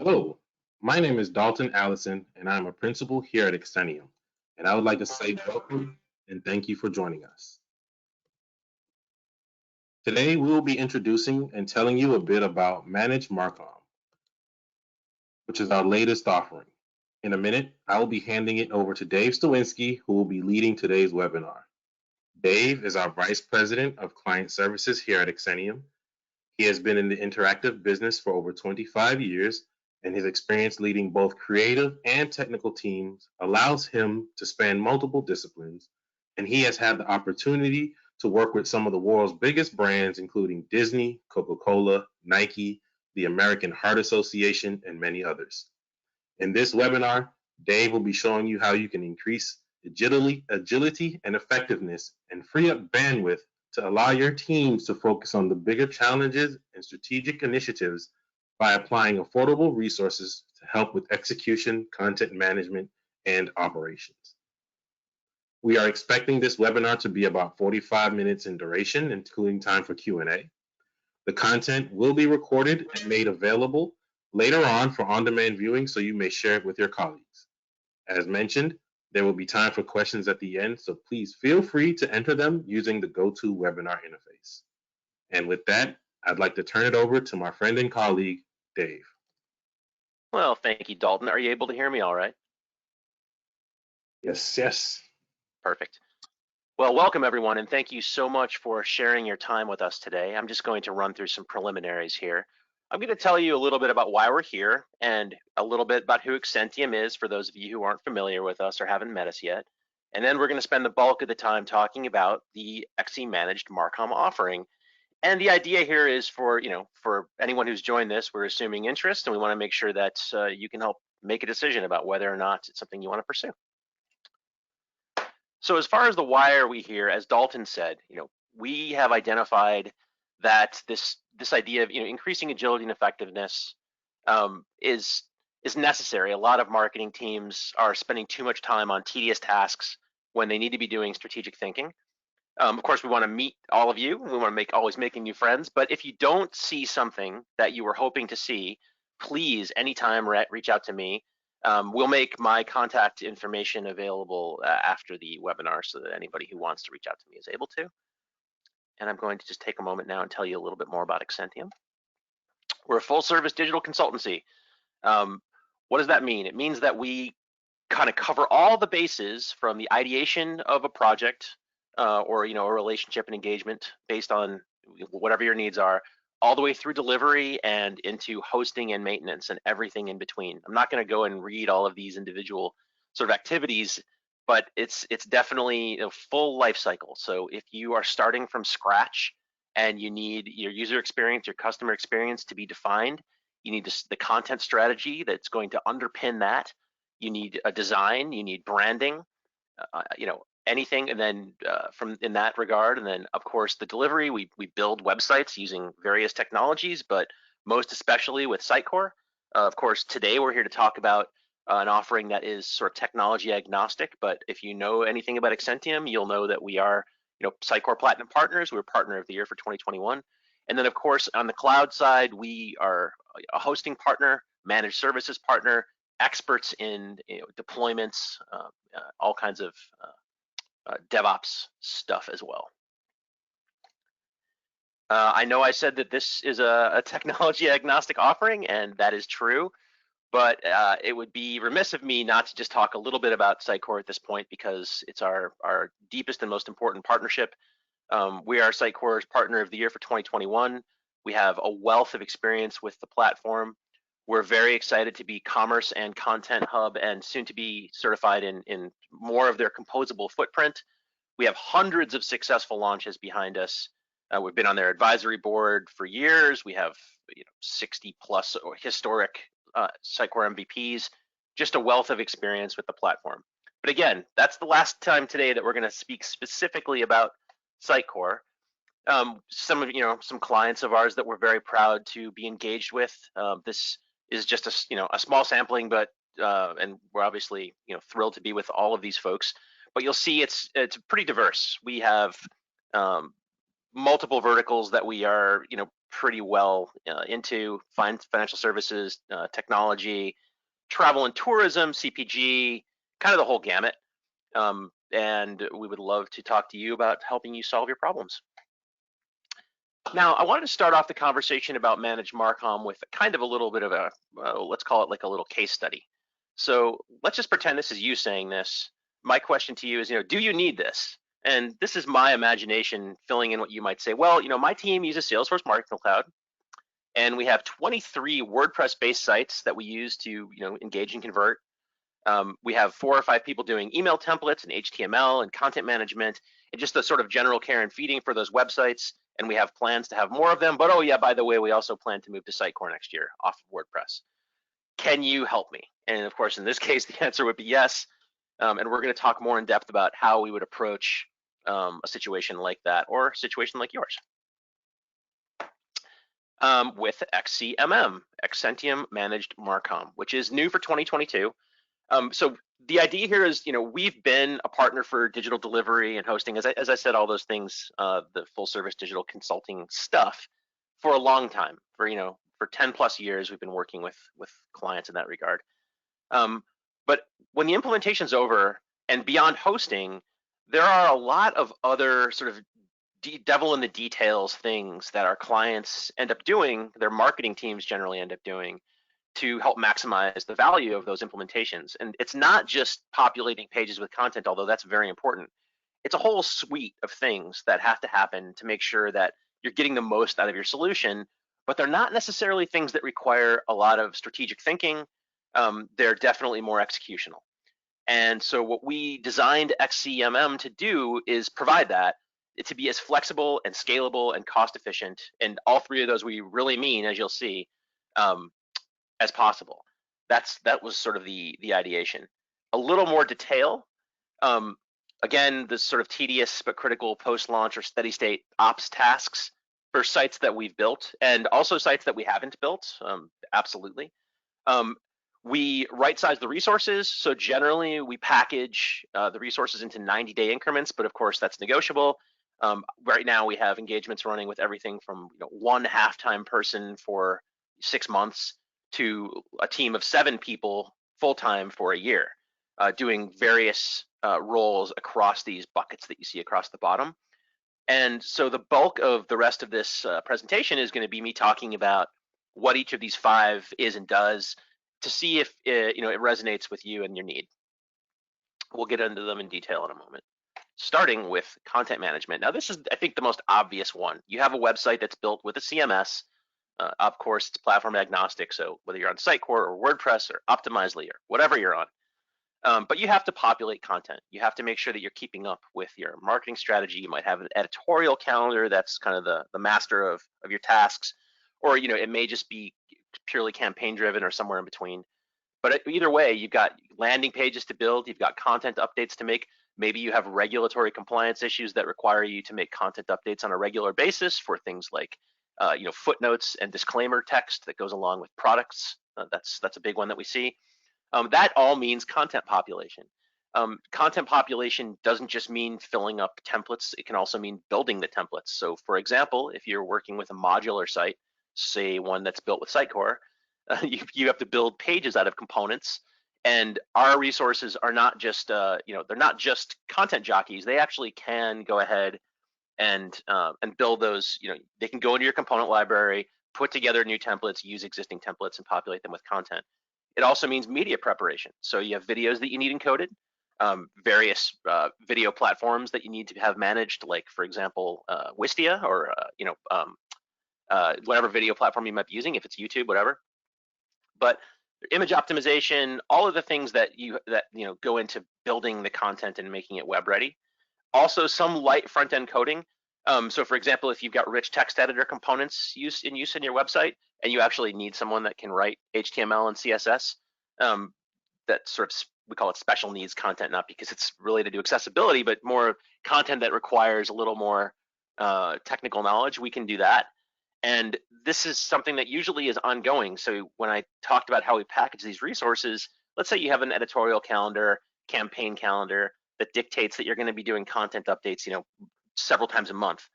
Hello, my name is Dalton Allison, and I'm a principal here at XCentium. And I would like to say welcome and thank you for joining us. Today, we will be introducing and telling you a bit about Managed Marcom, which is our latest offering. In a minute, I will be handing it over to Dave Stawinski, who will be leading today's webinar. Dave is our Vice President of Client Services here at XCentium. He has been in the interactive business for over 25 years, and his experience leading both creative and technical teams allows him to span multiple disciplines, and he has had the opportunity to work with some of the world's biggest brands, including Disney, Coca-Cola, Nike, the American Heart Association, and many others. In this webinar, Dave will be showing you how you can increase agility and effectiveness and free up bandwidth to allow your teams to focus on the bigger challenges and strategic initiatives by applying affordable resources to help with execution, content management, and operations. We are expecting this webinar to be about 45 minutes in duration, including time for Q&A. The content will be recorded and made available later on for on-demand viewing, so you may share it with your colleagues. As mentioned, there will be time for questions at the end, so please feel free to enter them using the GoToWebinar interface. And with that, I'd like to turn it over to my friend and colleague, Dave. Well, thank you, Dalton. Are you able to hear me all right? Yes. Perfect. Well, welcome everyone, and thank you so much for sharing your time with us today. I'm just going to run through some preliminaries here. I'm going to tell you a little bit about why we're here and a little bit about who XCentium is for those of you who aren't familiar with us or haven't met us yet. And then we're going to spend the bulk of the time talking about the XC Managed Marcom offering. And the idea here is for anyone who's joined this, we're assuming interest, and we want to make sure that you can help make a decision about whether or not it's something you want to pursue. So as far as the why are we here, as Dalton said, we have identified that this idea of increasing agility and effectiveness is necessary. A lot of marketing teams are spending too much time on tedious tasks when they need to be doing strategic thinking. Of course, we want to meet all of you. We want to always making new friends. But if you don't see something that you were hoping to see, please, anytime, reach out to me. We'll make my contact information available after the webinar so that anybody who wants to reach out to me is able to. And I'm going to just take a moment now and tell you a little bit more about XCentium. We're a full-service digital consultancy. What does that mean? It means that we kind of cover all the bases from the ideation of a project or a relationship and engagement based on whatever your needs are, all the way through delivery and into hosting and maintenance and everything in between. I'm not going to go and read all of these individual sort of activities, but it's definitely a full life cycle. So if you are starting from scratch and you need your user experience, your customer experience to be defined, you need the content strategy that's going to underpin that. You need a design, you need branding, anything, and then from in that regard, and then of course the delivery, we build websites using various technologies, but most especially with Sitecore. Of course, today we're here to talk about an offering that is sort of technology agnostic, but if you know anything about XCentium, you'll know that we are Sitecore Platinum partners. We're Partner of the Year for 2021. And then of course on the cloud side, we are a hosting partner, managed services partner, experts in deployments, all kinds of DevOps stuff as well. I know I said that this is a technology agnostic offering, and that is true, but it would be remiss of me not to just talk a little bit about Sitecore at this point, because it's our deepest and most important partnership. We are Sitecore's Partner of the Year for 2021. We have a wealth of experience with the platform. We're very excited to be Commerce and Content Hub and soon to be certified in more of their composable footprint. We have hundreds of successful launches behind us. We've been on their advisory board for years. We have 60 plus historic Sitecore MVPs, just a wealth of experience with the platform. But again, that's the last time today that we're going to speak specifically about Sitecore. Some clients of ours that we're very proud to be engaged with. This is just a small sampling, but and we're obviously thrilled to be with all of these folks. But you'll see it's pretty diverse. We have multiple verticals that we are pretty well into financial services, technology, travel and tourism, CPG, kind of the whole gamut. And we would love to talk to you about helping you solve your problems. Now, I wanted to start off the conversation about Managed Marcom with kind of a little bit of a, let's call it like a little case study. So let's just pretend this is you saying this. My question to you is, do you need this? And this is my imagination filling in what you might say. Well, my team uses Salesforce Marketing Cloud, and we have 23 WordPress-based sites that we use to, engage and convert. We have 4 or 5 people doing email templates and HTML and content management and just the sort of general care and feeding for those websites. And we have plans to have more of them. But oh yeah, by the way, we also plan to move to Sitecore next year off of WordPress. Can you help me? And of course, in this case, the answer would be yes. And we're going to talk more in depth about how we would approach a situation like that or a situation like yours. With XCMM, XCentium Managed Marcom, which is new for 2022. So the idea here is, we've been a partner for digital delivery and hosting, as I said, all those things, the full service digital consulting stuff for a long time. For 10 plus years, we've been working with clients in that regard. But when the implementation's over and beyond hosting, there are a lot of other sort of devil in the details things that our clients end up doing, their marketing teams generally end up doing, to help maximize the value of those implementations. And it's not just populating pages with content, although that's very important. It's a whole suite of things that have to happen to make sure that you're getting the most out of your solution, but they're not necessarily things that require a lot of strategic thinking. They're definitely more executional. And so what we designed XCMM to do is provide that, to be as flexible and scalable and cost efficient. And all 3 of those we really mean, as you'll see, as possible. That was sort of the ideation. A little more detail. Again, this sort of tedious but critical post-launch or steady state ops tasks for sites that we've built and also sites that we haven't built, absolutely. We right-size the resources. So generally we package the resources into 90-day increments, but of course that's negotiable. Right now we have engagements running with everything from 1 half-time person for 6 months to a team of 7 people full-time for a year, doing various roles across these buckets that you see across the bottom. And so the bulk of the rest of this presentation is going to be me talking about what each of these 5 is and does to see if it resonates with you and your need. We'll get into them in detail in a moment. Starting with content management. Now this is, I think, the most obvious one. You have a website that's built with a CMS. Of course, it's platform agnostic, so whether you're on Sitecore or WordPress or Optimizely or whatever you're on, but you have to populate content. You have to make sure that you're keeping up with your marketing strategy. You might have an editorial calendar that's kind of the master of your tasks, or it may just be purely campaign driven or somewhere in between. But either way, you've got landing pages to build, you've got content updates to make. Maybe you have regulatory compliance issues that require you to make content updates on a regular basis for things like footnotes and disclaimer text that goes along with products. That's a big one that we see. That all means content population. Content population doesn't just mean filling up templates. It can also mean building the templates. So for example, if you're working with a modular site, say one that's built with Sitecore, you have to build pages out of components. And our resources are not just, they're not just content jockeys. They actually can go ahead and build those. They can go into your component library, put together new templates, use existing templates, and populate them with content. It also means media preparation. So you have videos that you need encoded, various video platforms that you need to have managed, like for example, Wistia or whatever video platform you might be using, if it's YouTube, whatever. But image optimization, all of the things that go into building the content and making it web ready. Also, some light front-end coding. So for example, if you've got rich text editor components in use in your website, and you actually need someone that can write HTML and CSS, that sort of, we call it special needs content, not because it's related to accessibility, but more content that requires a little more technical knowledge, we can do that. And this is something that usually is ongoing. So when I talked about how we package these resources, let's say you have an editorial calendar, campaign calendar that dictates that you're going to be doing content updates, several times a month,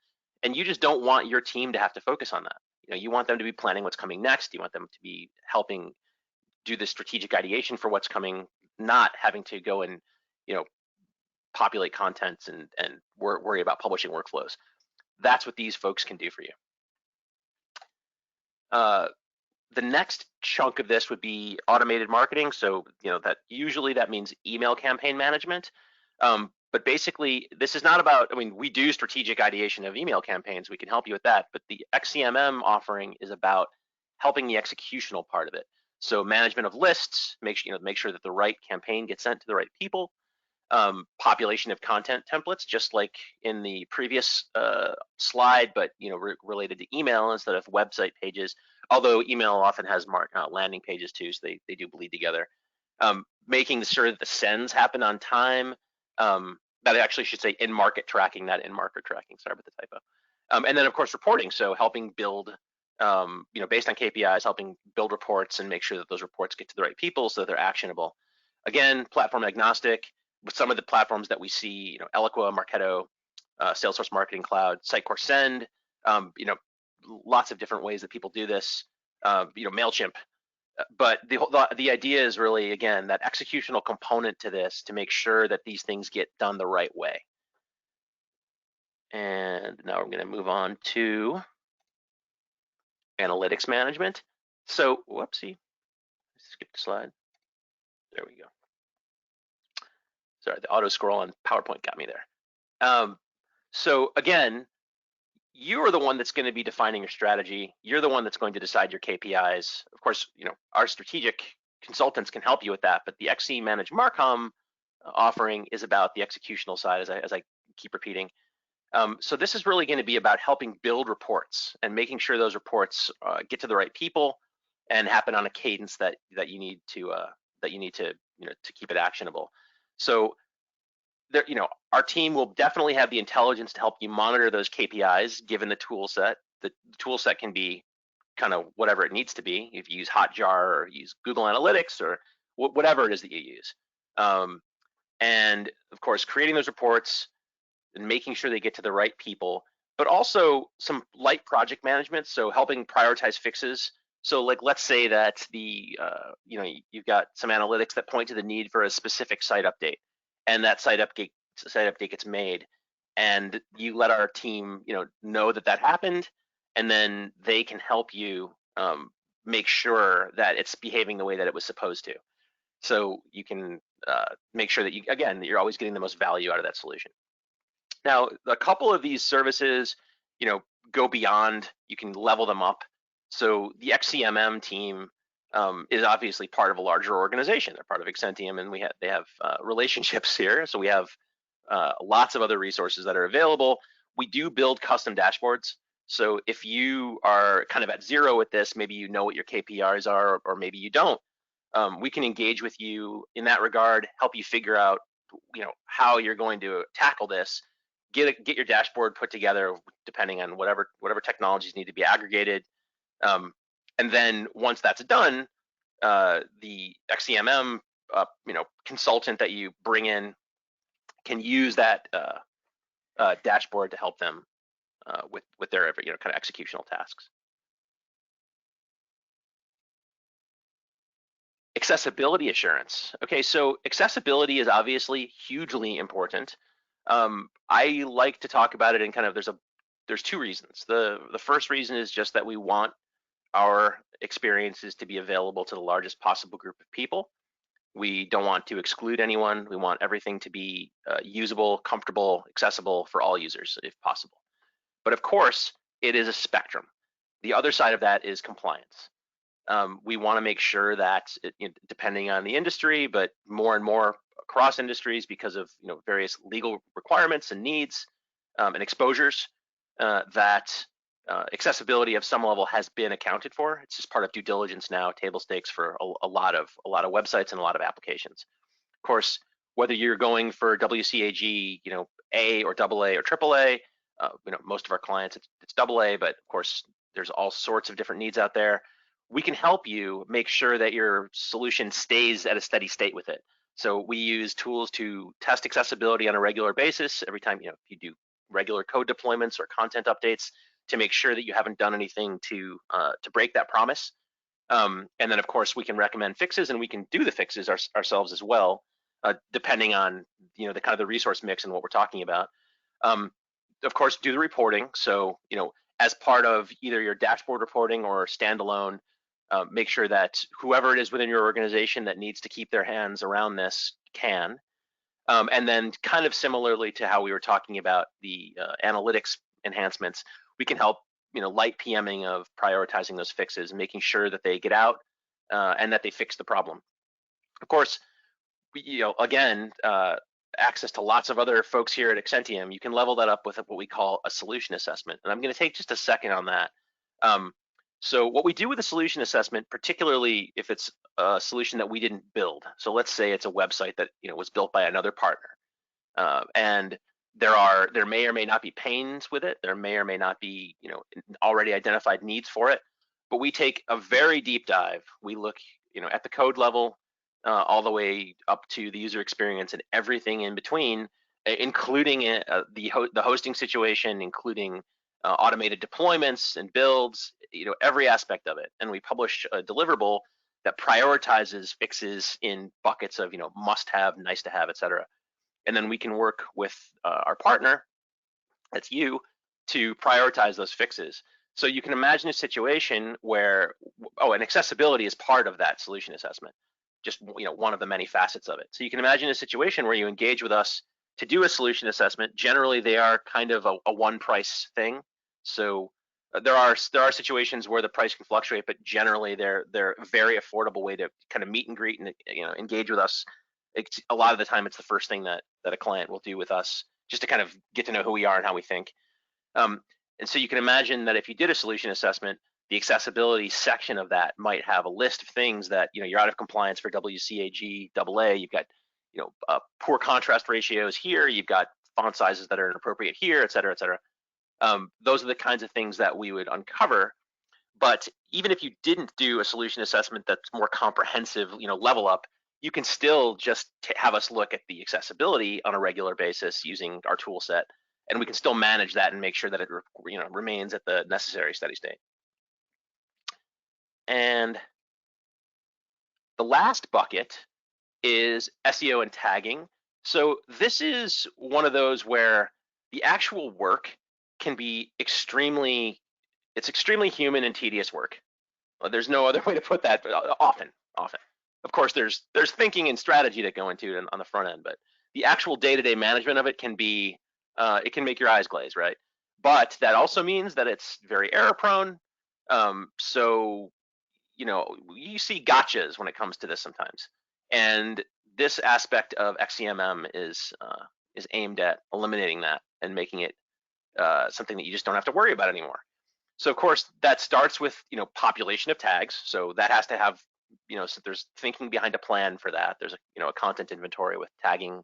and you just don't want your team to have to focus on that. You want them to be planning what's coming next. You want them to be helping do the strategic ideation for what's coming, not having to go and populate contents and worry about publishing workflows. That's what these folks can do for you. The next chunk of this would be automated marketing. So that usually that means email campaign management. But basically, this is not about, we do strategic ideation of email campaigns. We can help you with that. But the XCMM offering is about helping the executional part of it. So management of lists, make sure that the right campaign gets sent to the right people. Population of content templates, just like in the previous slide, but related to email instead of website pages. Although email often has landing pages too, so they do bleed together. Making sure that the sends happen on time. That I actually should say in-market tracking, not in-market tracking. Sorry about the typo. And then of course reporting. So helping build, based on KPIs, helping build reports and make sure that those reports get to the right people so that they're actionable. Again, platform agnostic. With some of the platforms that we see, Eloqua, Marketo, Salesforce Marketing Cloud, Sitecore Send, lots of different ways that people do this, MailChimp. But the idea is really, again, that executional component to this to make sure that these things get done the right way. And now we're going to move on to analytics management. So, whoopsie, skip the slide. There we go. Sorry, the auto scroll on PowerPoint got me there. So again, you are the one that's going to be defining your strategy. You're the one that's going to decide your KPIs. Of course, our strategic consultants can help you with that, but the XC Managed Marcom offering is about the executional side, as I keep repeating. So this is really going to be about helping build reports and making sure those reports get to the right people and happen on a cadence that you need to to keep it actionable. So there, our team will definitely have the intelligence to help you monitor those KPIs given the tool set. The tool set can be kind of whatever it needs to be. If you use Hotjar or use Google Analytics or whatever it is that you use. And of course, creating those reports and making sure they get to the right people, but also some light project management. So helping prioritize fixes. So like, let's say that you've got some analytics that point to the need for a specific site update, and that site update gets made, and you let our team know that happened, and then they can help you make sure that it's behaving the way that it was supposed to. So you can make sure that you're always getting the most value out of that solution. Now, a couple of these services, go beyond. You can level them up. So the XCMM team is obviously part of a larger organization. They're part of XCentium, and they have relationships here. So we have lots of other resources that are available. We do build custom dashboards. So if you are kind of at zero with this, maybe you know what your KPIs are, or maybe you don't, we can engage with you in that regard, help you figure out, how you're going to tackle this. Get your dashboard put together, depending on whatever technologies need to be aggregated. And then once that's done, the XCMM consultant that you bring in can use that dashboard to help them with their kind of executional tasks. Accessibility assurance. Okay, so accessibility is obviously hugely important. I like to talk about it in kind of there's two reasons. The first reason is just that we want our experiences to be available to the largest possible group of people. We don't want to exclude anyone. We want everything to be usable, comfortable, accessible for all users if possible. But of course, it is a spectrum. The other side of that is compliance. We want to make sure that, depending on the industry, but more and more across industries because of various legal requirements and needs and exposures, that accessibility of some level has been accounted for. It's just part of due diligence now, table stakes for a lot of websites and a lot of applications. Of course, whether you're going for WCAG, A or AA or AAA, most of our clients it's AA, but of course there's all sorts of different needs out there. We can help you make sure that your solution stays at a steady state with it. So we use tools to test accessibility on a regular basis. Every time if you do regular code deployments or content updates, to make sure that you haven't done anything to break that promise. And then of course we can recommend fixes, and we can do the fixes ourselves as well, depending on the kind of the resource mix and what we're talking about. Of course, do the reporting. So as part of either your dashboard reporting or standalone, make sure that whoever it is within your organization that needs to keep their hands around this can. And then kind of similarly to how we were talking about the analytics enhancements, we can help light PMing of prioritizing those fixes, making sure that they get out and that they fix the problem. Of course, again, access to lots of other folks here at XCentium, you can level that up with what we call a solution assessment. And I'm going to take just a second on that. So what we do with a solution assessment, particularly if it's a solution that we didn't build. So let's say it's a website that was built by another partner, and there may or may not be pains with it. There may or may not be already identified needs for it. But we take a very deep dive. We look at the code level, all the way up to the user experience and everything in between, including the hosting situation, including automated deployments and builds, every aspect of it. And we publish a deliverable that prioritizes fixes in buckets of must have, nice to have, etc. And then we can work with our partner, that's you, to prioritize those fixes. So you can imagine a situation where, and accessibility is part of that solution assessment, just one of the many facets of it. So you can imagine a situation where you engage with us to do a solution assessment. Generally, they are kind of a one price thing. So there are situations where the price can fluctuate, but generally they're a very affordable way to kind of meet and greet and engage with us. A lot of the time, it's the first thing that a client will do with us, just to kind of get to know who we are and how we think. And so you can imagine that if you did a solution assessment, the accessibility section of that might have a list of things that you're out of compliance for WCAG AA. You've got poor contrast ratios here. You've got font sizes that are inappropriate here, et cetera, et cetera. Those are the kinds of things that we would uncover. But even if you didn't do a solution assessment that's more comprehensive, level up, you can still just have us look at the accessibility on a regular basis using our tool set, and we can still manage that and make sure that it remains at the necessary steady state. And the last bucket is SEO and tagging. So this is one of those where the actual work can be extremely human and tedious work. Well, there's no other way to put that, but often. Of course, there's thinking and strategy that go into it on the front end, but the actual day-to-day management of it can be, it can make your eyes glaze, right? But that also means that it's very error prone. So you see gotchas when it comes to this sometimes, and this aspect of XCMM is aimed at eliminating that and making it something that you just don't have to worry about anymore. So of course that starts with population of tags. So that has to have so there's thinking behind a plan for that. There's a content inventory with tagging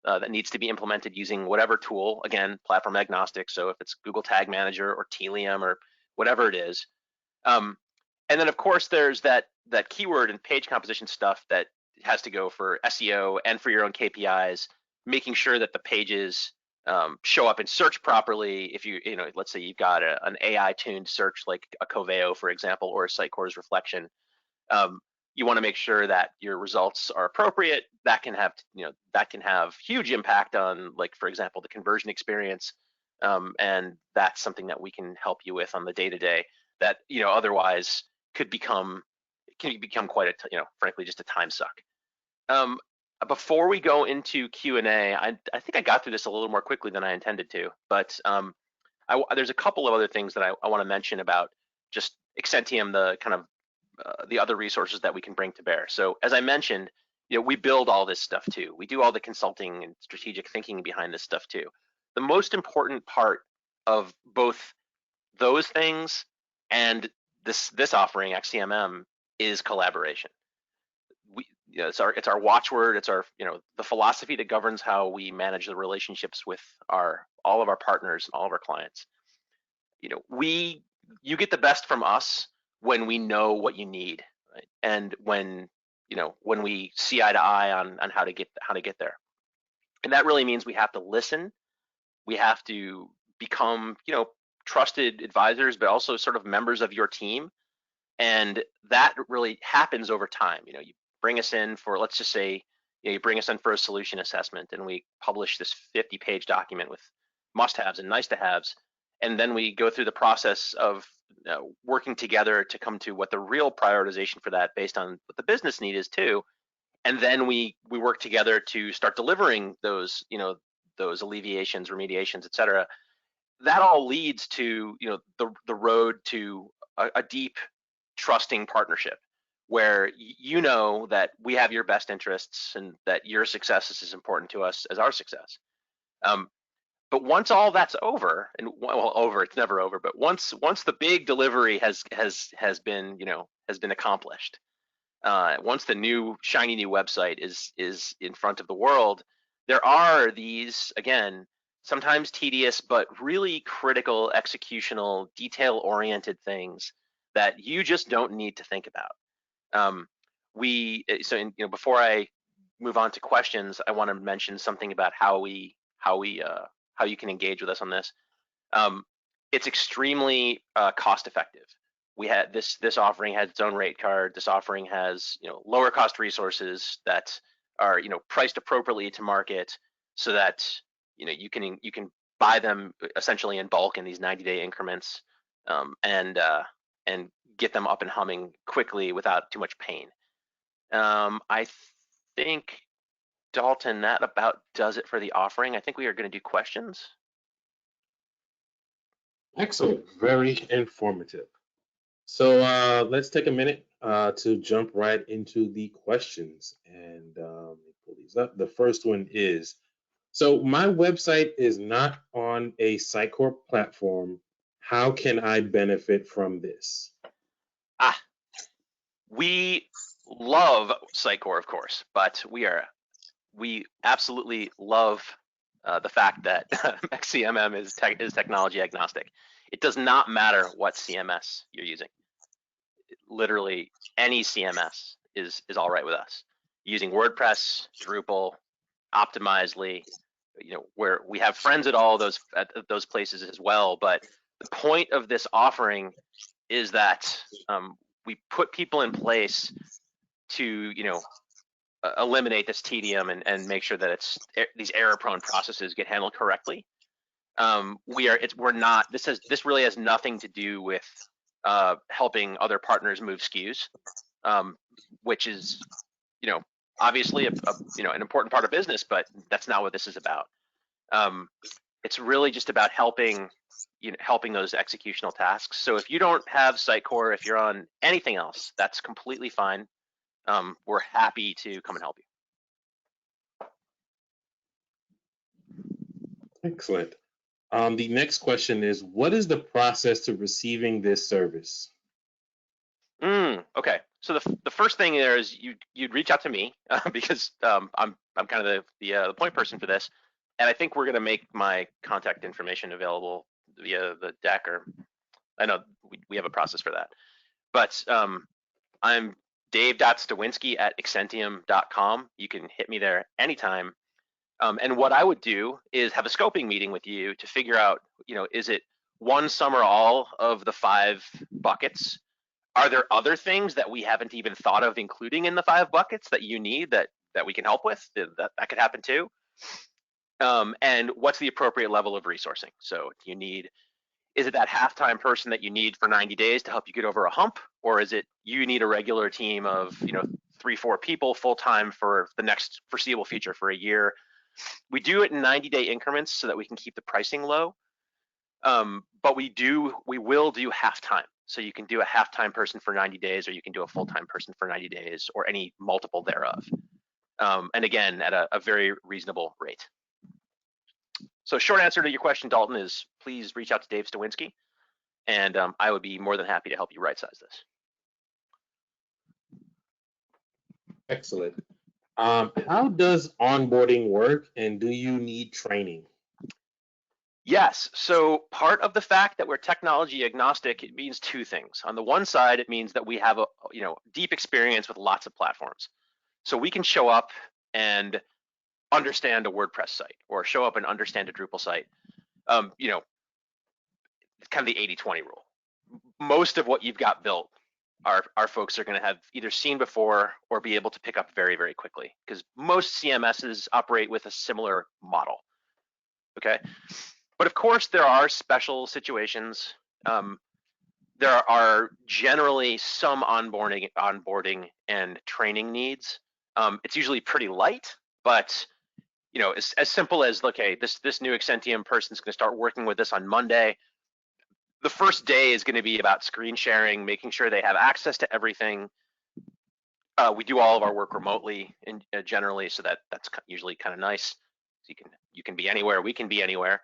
that needs to be implemented using whatever tool. Again, platform agnostic. So if it's Google Tag Manager or Telium or whatever it is. And then of course there's that keyword and page composition stuff that has to go for SEO and for your own KPIs, making sure that the pages show up in search properly. If let's say you've got an AI tuned search like a Coveo, for example, or a Sitecore's reflection, you want to make sure that your results are appropriate. That can have huge impact on, like, for example, the conversion experience, and that's something that we can help you with on the day-to-day that otherwise can become quite frankly just a time suck. Before we go into Q&A, I think I got through this a little more quickly than I intended to, but there's a couple of other things that I want to mention about just XCentium, the kind of the other resources that we can bring to bear. So as I mentioned, we build all this stuff too. We do all the consulting and strategic thinking behind this stuff too. The most important part of both those things and this offering, XCMM, is collaboration. It's our watchword. It's our the philosophy that governs how we manage the relationships with all of our partners and all of our clients. You get the best from us when we know what you need, right? And when we see eye to eye on how to get there. And that really means we have to listen. We have to become trusted advisors, but also sort of members of your team. And that really happens over time. You bring us in for, let's just say, you bring us in for a solution assessment, and we publish this 50-page document with must-haves and nice-to-haves, and then we go through the process of working together to come to what the real prioritization for that, based on what the business need is too. And then we work together to start delivering those, those alleviations, remediations, et cetera. That all leads to, the road to a deep, trusting partnership, where you know that we have your best interests and that your success is as important to us as our success. But once all that's over, and it's never over, but once the big delivery has been accomplished, once the new shiny new website is in front of the world, there are these, again, sometimes tedious but really critical executional, detail-oriented things that you just don't need to think about. Before I move on to questions, I want to mention something about how you can engage with us on this. It's extremely cost effective. We had this offering has its own rate card. This offering has lower cost resources that are priced appropriately to market, so that you can buy them essentially in bulk in these 90-day increments, and get them up and humming quickly without too much pain. I think, Dalton, that about does it for the offering. I think we are going to do questions. Excellent, very informative. So let's take a minute to jump right into the questions, and let me pull these up. The first one is, so my website is not on a Sitecore platform. How can I benefit from this? We love Sitecore, of course, but we absolutely love the fact that XCMM is technology agnostic. It does not matter what CMS you're using. Literally any CMS is all right with us. Using WordPress, Drupal, Optimizely, where we have friends at all those places as well. But the point of this offering is that we put people in place to eliminate this tedium and make sure that these error-prone processes get handled correctly. This really has nothing to do with helping other partners move SKUs, which is obviously an important part of business, but that's not what this is about. It's really just about helping those executional tasks. So if you don't have Sitecore, if you're on anything else, that's completely fine. We're happy to come and help you. Excellent. The next question is, what is the process to receiving this service? Okay, so the first thing there is you'd reach out to me because I'm kind of the point person for this, and I think we're going to make my contact information available via the deck, or I know we have a process for that. But I'm dave.stawinski@XCentium.com. You can hit me there anytime. And what I would do is have a scoping meeting with you to figure out, is it one, some, or all of the 5 buckets? Are there other things that we haven't even thought of including in the 5 buckets that you need that we can help with? That could happen too. And what's the appropriate level of resourcing? So is it that half-time person that you need for 90 days to help you get over a hump? Or is it you need a regular team of 3-4 people full-time for the next foreseeable future for a year? We do it in 90-day increments so that we can keep the pricing low. But we will do half-time. So you can do a half-time person for 90 days, or you can do a full-time person for 90 days, or any multiple thereof. And again, at a very reasonable rate. So short answer to your question, Dalton, is please reach out to Dave Stawinski, and I would be more than happy to help you right-size this. Excellent. How does onboarding work, and do you need training? Yes, so part of the fact that we're technology agnostic, it means 2 things. On the one side, it means that we have a deep experience with lots of platforms. So we can show up and understand a WordPress site, or show up and understand a Drupal site. kind of the 80-20 rule. Most of what you've got built, our folks are going to have either seen before or be able to pick up very, very quickly, because most CMSs operate with a similar model. Okay, but of course there are special situations. There are generally some onboarding and training needs. It's usually pretty light, but as simple as, okay, this new XCentium person's going to start working with us on Monday. The first day is going to be about screen sharing, making sure they have access to everything. We do all of our work remotely, and generally, so that's usually kind of nice. So you can be anywhere, we can be anywhere.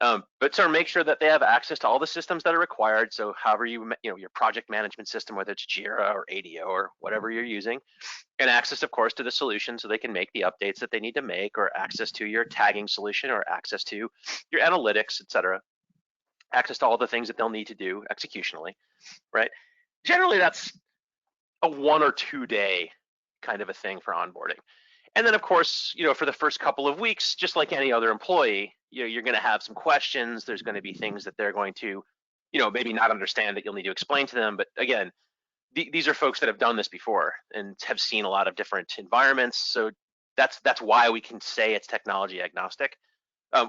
But sort of make sure that they have access to all the systems that are required. So however your project management system, whether it's Jira or ADO or whatever you're using, and access, of course, to the solution so they can make the updates that they need to make, or access to your tagging solution, or access to your analytics, etc. Access to all the things that they'll need to do executionally, right? Generally, that's a 1 or 2 day kind of a thing for onboarding. And then, of course, for the first couple of weeks, just like any other employee, you're going to have some questions. There's going to be things that they're going to, maybe not understand that you'll need to explain to them. But again, these are folks that have done this before and have seen a lot of different environments. So that's why we can say it's technology agnostic,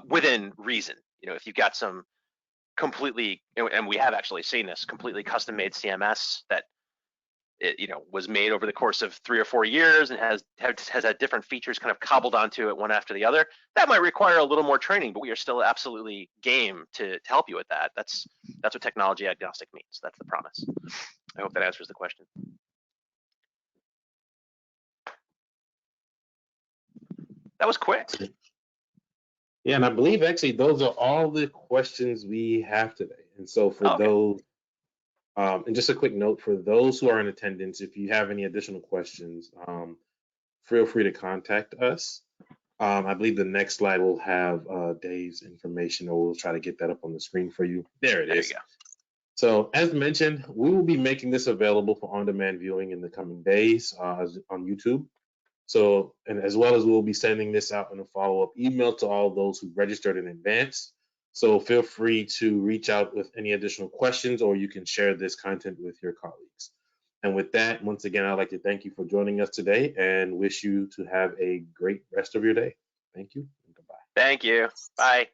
within reason. If you've got some completely, and we have actually seen this, completely custom-made CMS that was made over the course of 3 or 4 years and has had different features kind of cobbled onto it one after the other, that might require a little more training, but we are still absolutely game to help you with that. That's what technology agnostic means. That's the promise. I hope that answers the question. That was quick. Yeah, and I believe actually those are all the questions we have today. And so for those, and just a quick note for those who are in attendance, if you have any additional questions, feel free to contact us. I believe the next slide will have Dave's information, or we'll try to get that up on the screen for you. There it is. You go. So as mentioned, we will be making this available for on-demand viewing in the coming days on YouTube. So, and as well as we'll be sending this out in a follow-up email to all those who registered in advance. So feel free to reach out with any additional questions, or you can share this content with your colleagues. And with that, once again, I'd like to thank you for joining us today and wish you to have a great rest of your day. Thank you and goodbye. Thank you. Bye.